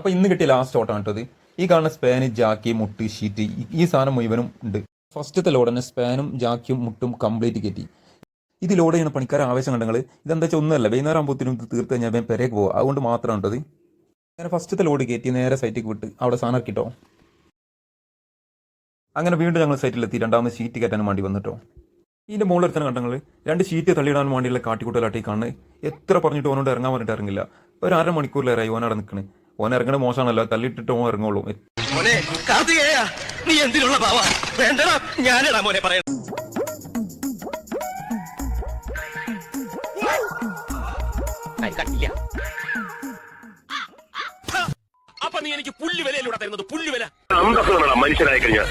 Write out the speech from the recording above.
അപ്പോൾ ഇന്ന് കിട്ടിയ ലാസ്റ്റ് ഓട്ടമാണ് കേട്ടത്. ഈ കാണുന്ന സ്പാന്, ജാക്കി, മുട്ട്, ഷീറ്റ്, ഈ സാധനം മുഴുവനും ഉണ്ട്. ഫസ്റ്റത്തെ ലോഡ് തന്നെ സ്പാനും ജാക്കിയും മുട്ടും കംപ്ലീറ്റ് കയറ്റി. ഇത് ലോഡ് ചെയ്യുന്ന പണിക്കാർ ആവേശം കണ്ടങ്ങൾ. ഇതെന്താ വെച്ചാൽ ഒന്നുമല്ല, വൈകുന്നേരം ആകുമ്പോഴത്തേനും ഇത് തീർത്ത് കഴിഞ്ഞാൽ ഞാൻ പെരേക്ക് പോകും. അതുകൊണ്ട് മാത്രമാണ് കേട്ടത്. അങ്ങനെ ഫസ്റ്റത്തെ ലോഡ് കയറ്റി നേരെ സൈറ്റിലേക്ക് വിട്ട് അവിടെ സാധനം ഇറക്കിട്ടോ. അങ്ങനെ വീണ്ടും ഞങ്ങൾ സൈറ്റിലെത്തി രണ്ടാമത് ഷീറ്റ് കയറ്റാനും വേണ്ടി വന്നിട്ടോ. ഇതിൻ്റെ മുകളിൽ എടുത്താൽ കണ്ടങ്ങൾ 2 ഷീറ്റ് തള്ളിയിടാൻ വേണ്ടിയുള്ള കാട്ടിക്കൂട്ടലാട്ടി കാണുന്നത്. എത്ര പറഞ്ഞിട്ട് ഓനോട് ഇറങ്ങാൻ പറഞ്ഞിട്ട് ഇറങ്ങില്ല. ഒരു 1/2 മണിക്കൂറിലേറായി ഓനവിടെ നിൽക്കണേ. ഓൻ ഇറങ്ങണത് മോശമാണല്ലോ, തള്ളിയിട്ടിട്ട് ഓൻ ഇറങ്ങുള്ളൂ. നീ എന്തിനുള്ള ഭാവ വേണ്ടടാ, ഞാനിടാ മോനെ പറയാം. അപ്പൊ നീ എനിക്ക് പുല്ലുവിലൂടെ തരുന്നത്? പുല്ലുവില മനുഷ്യനായി കഴിഞ്ഞാൽ